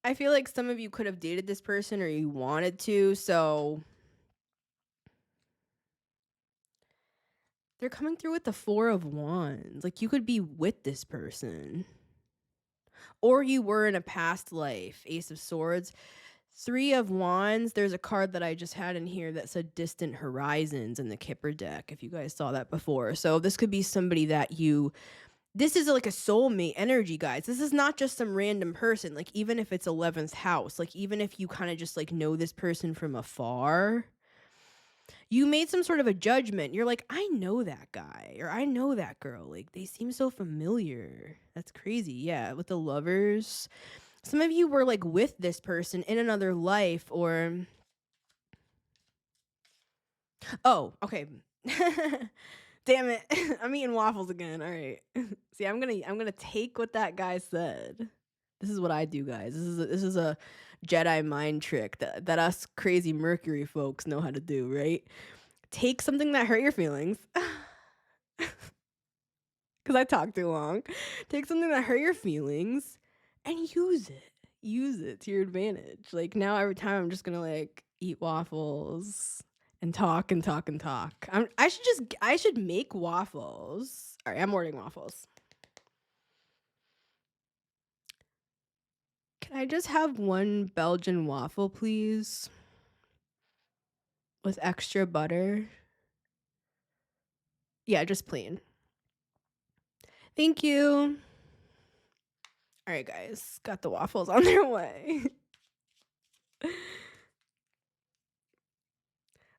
I feel like some of you could have dated this person or you wanted to, so they're coming through with the 4 of Wands. Like, you could be with this person, or you were in a past life. Ace of Swords. 3 of Wands, there's a card that I just had in here that said Distant Horizons in the Kipper deck, if you guys saw that before. So this could be somebody that this is like a soulmate energy, guys. This is not just some random person. Like, even if it's 11th house, like even if you kind of just like know this person from afar, you made some sort of a judgment. You're like, I know that guy, or I know that girl. Like, they seem so familiar. That's crazy. Yeah, with the Lovers. Some of you were like with this person in another life, or oh, okay. Damn it. I'm eating waffles again. All right. See, I'm gonna take what that guy said. This is what I do, guys. This is a Jedi mind trick that us crazy Mercury folks know how to do, right? take something that hurt your feelings. Because I talk too long. Take something that hurt your feelings and use it. Use it to your advantage. Like now, every time I'm just gonna like eat waffles and talk and talk and talk. I should make waffles. All right, I'm ordering waffles. Can I just have one Belgian waffle, please? With extra butter? Yeah, just plain. Thank you. All right, guys. Got the waffles on their way.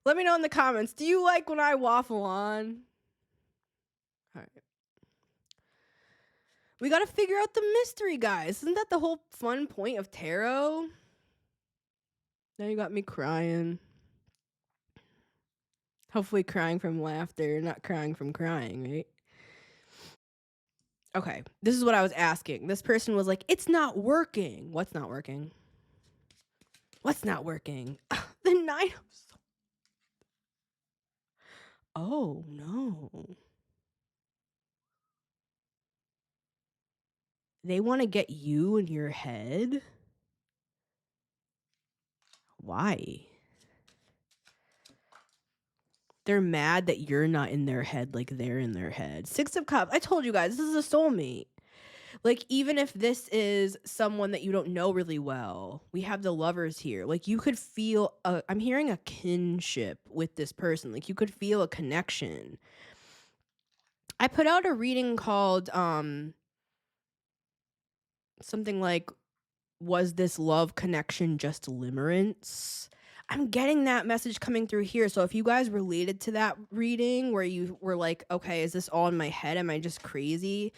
Let me know in the comments. Do you like when I waffle on? All right. We got to figure out the mystery, guys. Isn't that the whole fun point of tarot? Now you got me crying. Hopefully crying from laughter, not crying from crying, right? Okay, this is what I was asking. This person was like, it's not working. What's not working? What's not working? The 9 of Swords. Oh, no. They want to get you in your head? Why? They're mad that you're not in their head like they're in their head. 6 of Cups. I told you guys, this is a soulmate. Like, even if this is someone that you don't know really well, we have the Lovers here. Like, you could feel, I'm hearing a kinship with this person. Like, you could feel a connection. I put out a reading called, something like, was this love connection just limerence? I'm getting that message coming through here. So if you guys related to that reading where you were like, okay, is this all in my head? Am I just crazy?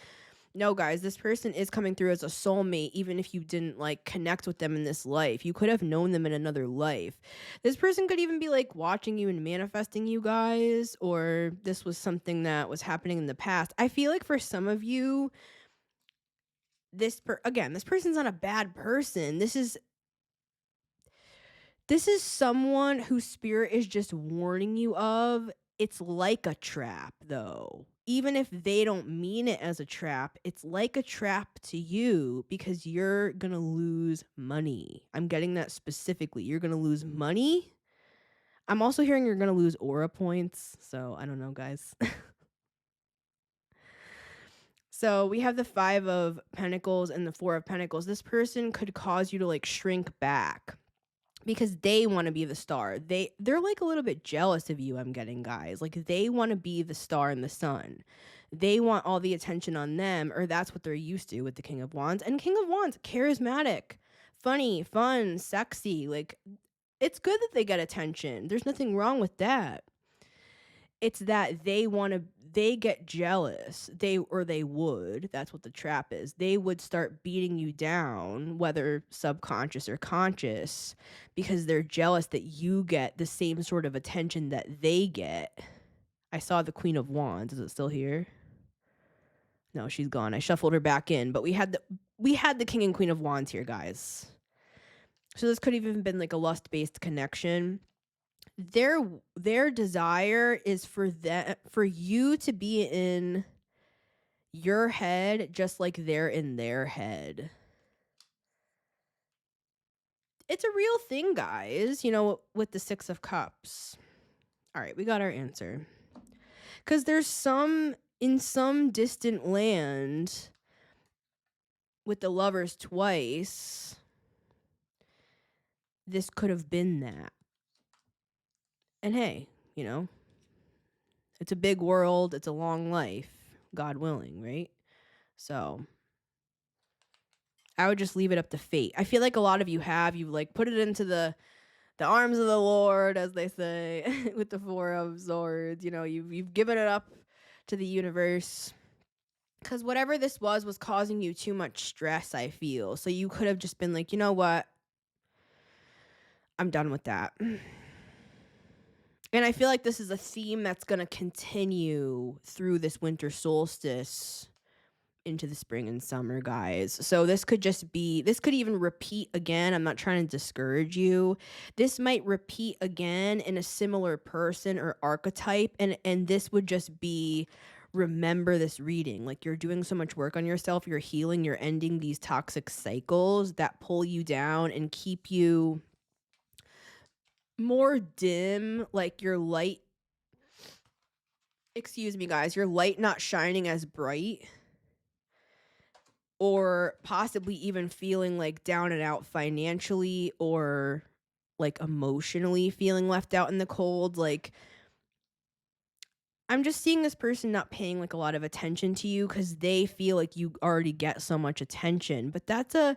No, guys, this person is coming through as a soulmate, even if you didn't like connect with them in this life. You could have known them in another life. This person could even be like watching you and manifesting you guys, or this was something that was happening in the past. I feel like for some of you, this person's not a bad person. This is someone whose spirit is just warning you of. It's like a trap, though. Even if they don't mean it as a trap, it's like a trap to you because you're going to lose money. I'm getting that specifically. You're going to lose money. I'm also hearing you're going to lose aura points. So I don't know, guys. So we have the 5 of Pentacles and the 4 of Pentacles. This person could cause you to like shrink back, because they want to be the star. They're like a little bit jealous of you, I'm getting, guys. Like they want to be the star in the sun. They want all the attention on them, or that's what they're used to with the King of Wands. And King of Wands, charismatic, funny, fun, sexy. Like it's good that they get attention. There's nothing wrong with that. It's that they get jealous. They would, that's what the trap is. They would start beating you down, whether subconscious or conscious, because they're jealous that you get the same sort of attention that they get. I saw the Queen of Wands. Is it still here? No, she's gone. I shuffled her back in, but we had the King and Queen of Wands here, guys. So this could have even been like a lust-based connection. Their desire is for you to be in your head just like they're in their head. It's a real thing, guys, with the 6 of Cups. All right, we got our answer. Because there's in some distant land with the Lovers twice, this could have been that. And hey, it's a big world. It's a long life, God willing, right? So I would just leave it up to fate. I feel like a lot of you you've like put it into the arms of the Lord, as they say, with the 4 of Swords. You've given it up to the universe. Because whatever this was causing you too much stress, I feel. So you could have just been like, you know what? I'm done with that. And I feel like this is a theme that's going to continue through this winter solstice into the spring and summer, guys. So this could even repeat again. I'm not trying to discourage you. This might repeat again in a similar person or archetype, and this would just be, remember this reading. Like, you're doing so much work on yourself, you're healing, you're ending these toxic cycles that pull you down and keep you more dim, like your light, excuse me guys, your light not shining as bright, or possibly even feeling like down and out financially, or like emotionally feeling left out in the cold. Like, I'm just seeing this person not paying like a lot of attention to you because they feel like you already get so much attention. But that's not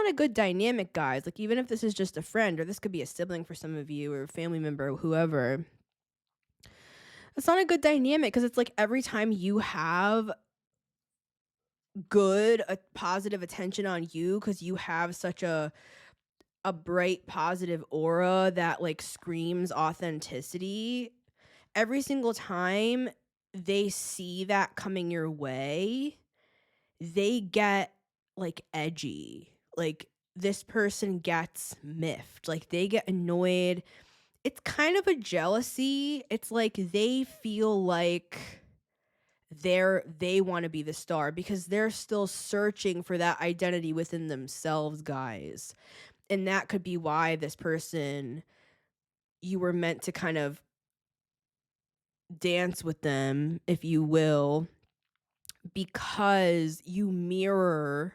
a good dynamic, guys. Like, even if this is just a friend, or this could be a sibling for some of you, or a family member, or whoever, it's not a good dynamic, because it's like every time you have positive attention on you, because you have such a bright positive aura that like screams authenticity, every single time they see that coming your way, they get like edgy. Like, this person gets miffed, like they get annoyed. It's kind of a jealousy. It's like they feel like they want to be the star, because they're still searching for that identity within themselves, guys. And that could be why this person, you were meant to kind of dance with them, if you will, because you mirror,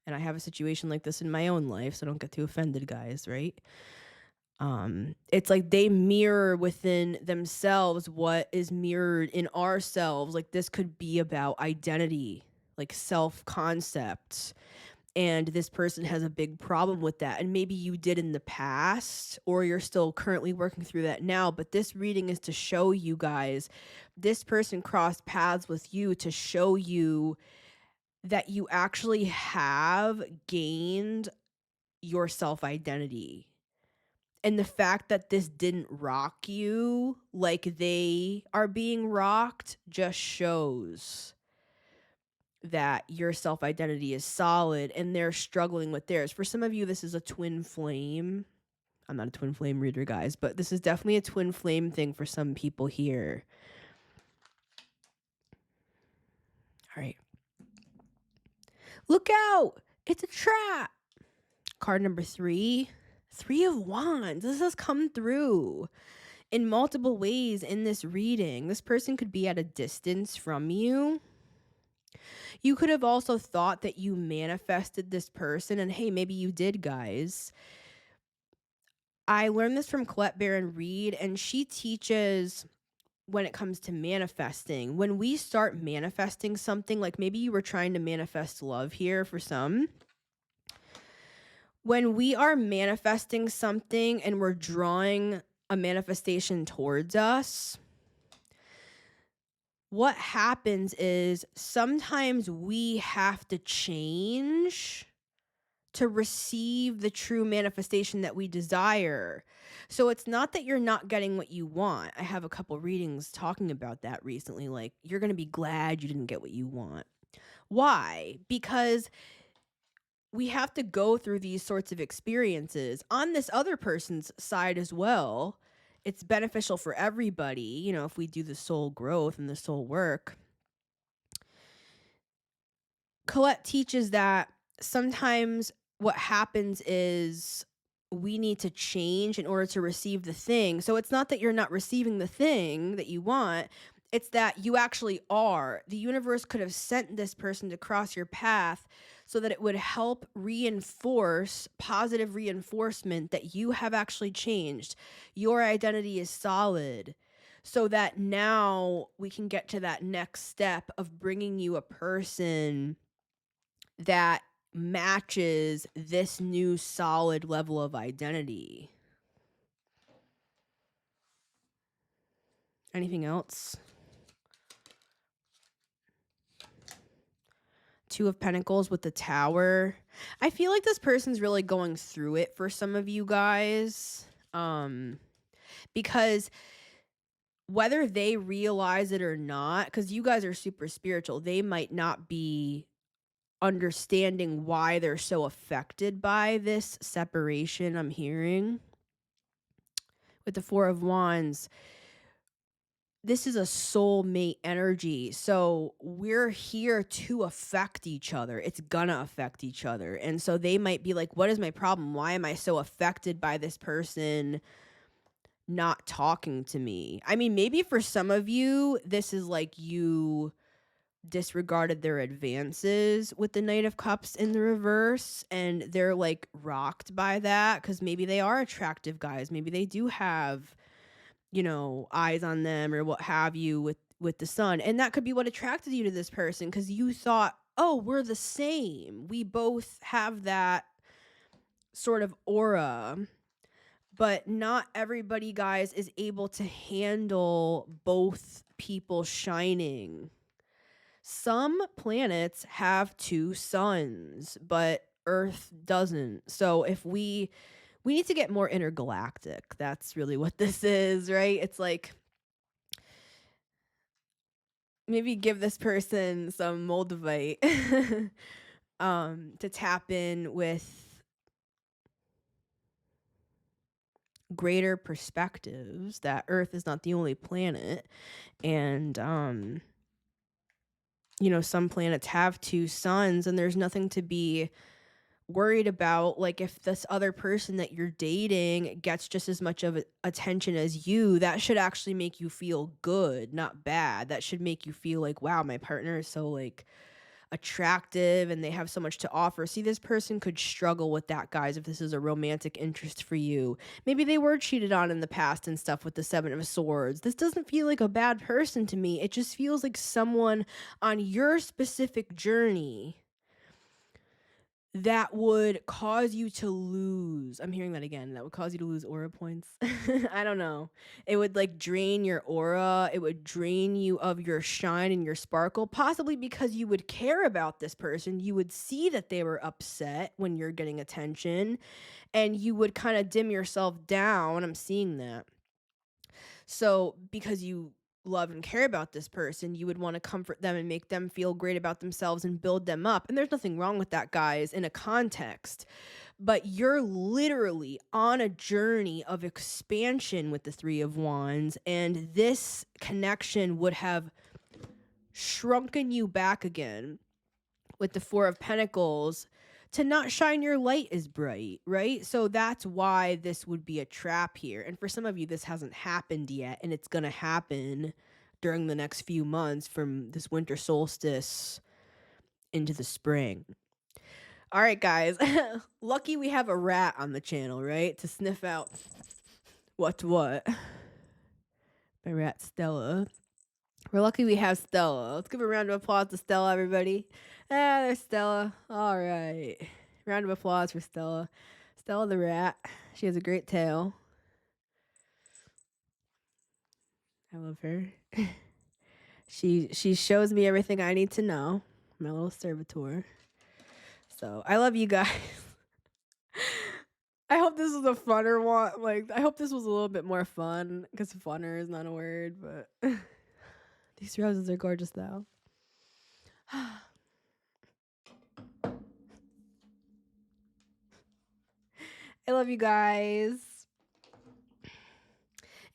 and I have a situation like this in my own life, so don't get too offended, guys, right? It's like they mirror within themselves what is mirrored in ourselves. Like, this could be about identity, like self-concept. And this person has a big problem with that. And maybe you did in the past, or you're still currently working through that now. But this reading is to show you guys, this person crossed paths with you to show you that you actually have gained your self-identity. And the fact that this didn't rock you like they are being rocked just shows that your self-identity is solid, and they're struggling with theirs. For some of you, this is a twin flame. I'm not a twin flame reader, guys, but this is definitely a twin flame thing for some people here. All right. Look out! It's a trap! Card number 3. 3 of Wands. This has come through in multiple ways in this reading. This person could be at a distance from you. You could have also thought that you manifested this person, and hey, maybe you did, guys. I learned this from Colette Baron Reed, and she teaches when it comes to manifesting. When we start manifesting something, like maybe you were trying to manifest love here for some. When we are manifesting something and we're drawing a manifestation towards us, what happens is sometimes we have to change to receive the true manifestation that we desire. So it's not that you're not getting what you want. I have a couple readings talking about that recently. Like, you're going to be glad you didn't get what you want. Why? Because we have to go through these sorts of experiences on this other person's side as well. It's beneficial for everybody, you know, if we do the soul growth and the soul work. Colette teaches that sometimes what happens is we need to change in order to receive the thing. So it's not that you're not receiving the thing that you want. It's that you actually are. The universe could have sent this person to cross your path so that it would help reinforce positive reinforcement that you have actually changed. Your identity is solid, so that now we can get to that next step of bringing you a person that matches this new solid level of identity. Anything else? 2 of Pentacles with the Tower. I feel like this person's really going through it for some of you guys. Because whether they realize it or not, because you guys are super spiritual, they might not be understanding why they're so affected by this separation I'm hearing. With the Four of Wands, this is a soulmate energy. So we're here to affect each other. It's gonna affect each other. And so they might be like, what is my problem? Why am I so affected by this person not talking to me? I mean, maybe for some of you, this is like you disregarded their advances with the Knight of Cups in the reverse, and they're like rocked by that because maybe they are attractive guys. Maybe they do have, eyes on them or what have you with the sun. And that could be what attracted you to this person, because you thought, oh, we're the same. We both have that sort of aura. But not everybody, guys, is able to handle both people shining. Some planets have two suns, but Earth doesn't. So if we need to get more intergalactic. That's really what this is, right? It's like maybe give this person some moldavite to tap in with greater perspectives that Earth is not the only planet. And some planets have two suns, and there's nothing to be worried about. Like, if this other person that you're dating gets just as much of attention as you, that should actually make you feel good, not bad. That should make you feel like, wow, my partner is so like attractive and they have so much to offer. See, this person could struggle with that, guys, if this is a romantic interest for you. Maybe they were cheated on in the past and stuff with the Seven of Swords. This doesn't feel like a bad person to me. It just feels like someone on your specific journey that would cause you to lose. I'm hearing that again. That would cause you to lose aura points. I don't know. It would like drain your aura. It would drain you of your shine and your sparkle, possibly because you would care about this person. You would see that they were upset when you're getting attention, and you would kind of dim yourself down. I'm seeing that. So because you love and care about this person, you would want to comfort them and make them feel great about themselves and build them up. And there's nothing wrong with that, guys, in a context. But you're literally on a journey of expansion with the Three of Wands, and this connection would have shrunken you back again with the Four of Pentacles to not shine your light as bright, right? So that's why this would be a trap here. And for some of you, this hasn't happened yet, and it's going to happen during the next few months from this winter solstice into the spring. All right, guys. Lucky we have a rat on the channel, right? To sniff out what's what. My rat Stella. We're lucky we have Stella. Let's give a round of applause to Stella, everybody. There's Stella. All right. Round of applause for Stella. Stella the rat. She has a great tail. I love her. She shows me everything I need to know. My little servitor. So I love you guys. I hope this was a funner one. Like, I hope this was a little bit more fun, because funner is not a word, but these roses are gorgeous though. I love you guys.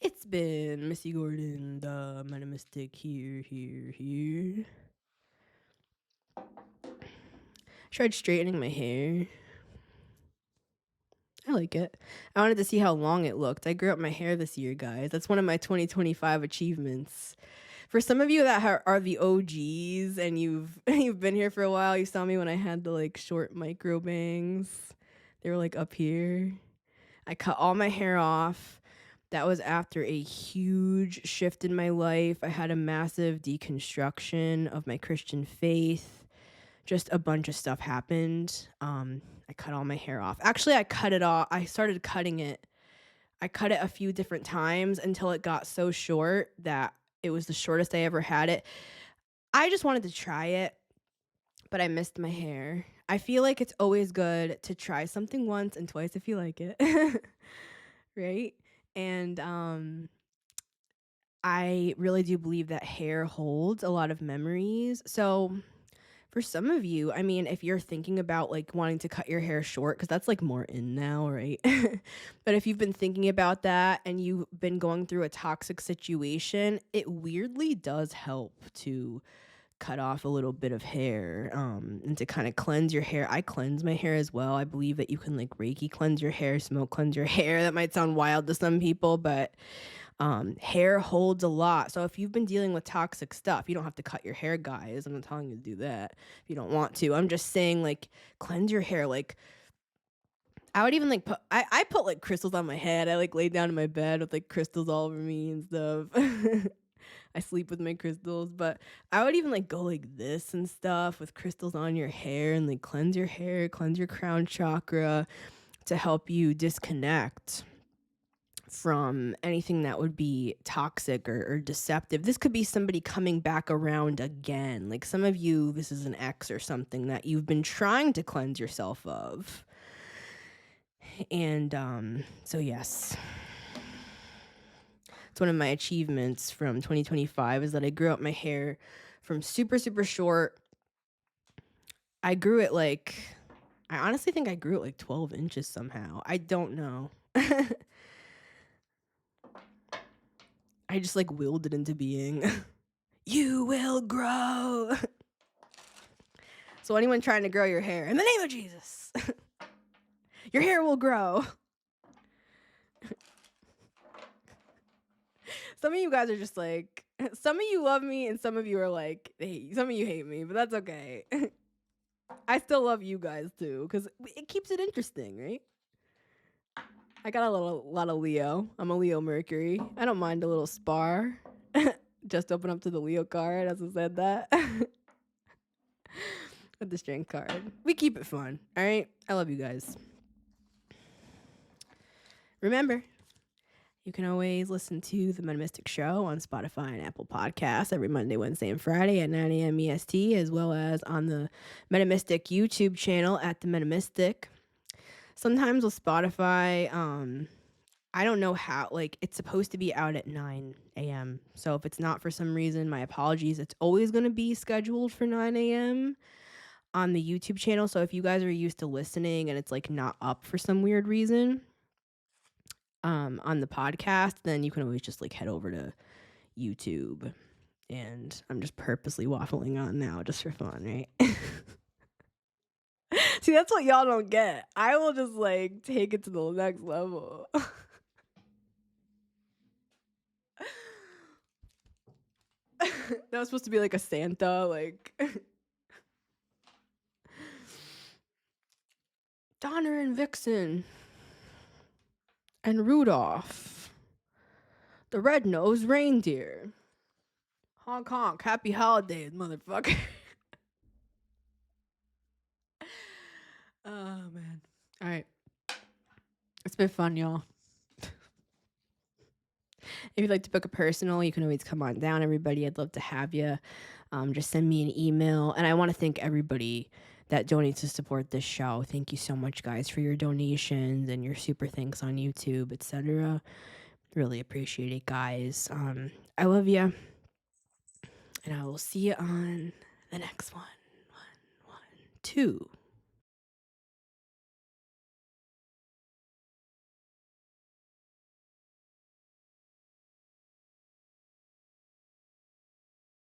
It's been Missy Gordon, the metamystic, here. Tried straightening my hair. I like it. I wanted to see how long it looked. I grew up my hair this year, guys. That's one of my 2025 achievements. For some of you that are the OGs and you've been here for a while, you saw me when I had the like short micro bangs. They were like up here. I cut all my hair off. That was after a huge shift in my life. I had a massive deconstruction of my Christian faith. Just a bunch of stuff happened. I cut all my hair off. Actually, I cut it off. I started cutting it. I cut it a few different times until it got so short that it was the shortest I ever had it. I just wanted to try it, but I missed my hair. I feel like it's always good to try something once and twice if you like it. Right? And I really do believe that hair holds a lot of memories. So for some of you, I mean, if you're thinking about like wanting to cut your hair short, because that's like more in now, right? But if you've been thinking about that and you've been going through a toxic situation, it weirdly does help to cut off a little bit of hair, and to kind of cleanse your hair. I cleanse my hair as well. I believe that you can like Reiki cleanse your hair, smoke cleanse your hair. That might sound wild to some people, but hair holds a lot. So if you've been dealing with toxic stuff, you don't have to cut your hair, guys. I'm not telling you to do that if you don't want to. I'm just saying, like, cleanse your hair. Like, I would even like I put like crystals on my head. I like lay down in my bed with like crystals all over me and stuff. I sleep with my crystals, but I would even like go like this and stuff with crystals on your hair and like cleanse your hair, cleanse your crown chakra to help you disconnect from anything that would be toxic or deceptive. This could be somebody coming back around again. Like some of you, this is an ex or something that you've been trying to cleanse yourself of. And so yes. It's one of my achievements from 2025 is that I grew out my hair from super, super short. I grew it like, I honestly think I grew it like 12 inches somehow. I don't know. I just like willed it into being. You will grow. So anyone trying to grow your hair, in the name of Jesus, your hair will grow. Some of you guys are just like, some of you love me and some of you are like, hey, some of you hate me, but that's okay. I still love you guys too, because it keeps it interesting, right? I got a lot of Leo. I'm a Leo Mercury. I don't mind a little spar. Just open up to the Leo card, as I said that. With the strength card. We keep it fun, all right? I love you guys. Remember, you can always listen to The Metamystic Show on Spotify and Apple Podcasts every Monday, Wednesday, and Friday at 9 a.m. EST, as well as on the Metamystic YouTube channel at The Metamystic. Sometimes with Spotify, I don't know how, like, it's supposed to be out at 9 a.m. So if it's not for some reason, my apologies. It's always going to be scheduled for 9 a.m. on the YouTube channel. So if you guys are used to listening and it's like not up for some weird reason on the podcast, then you can always just like head over to YouTube. And I'm just purposely waffling on now just for fun, right? See, that's what y'all don't get. I will just like take it to the next level. That was supposed to be like a Santa, like Donner and Vixen and Rudolph, the red-nosed reindeer. Honk honk, happy holidays, motherfucker. Oh man. All right. It's been fun, y'all. If you'd like to book a personal, you can always come on down, everybody. I'd love to have you. Just send me an email. And I want to thank everybody that donates to support this show. Thank you so much, guys, for your donations and your super thanks on YouTube, etc. Really appreciate it, guys. I love you. And I will see you on the next one. 2.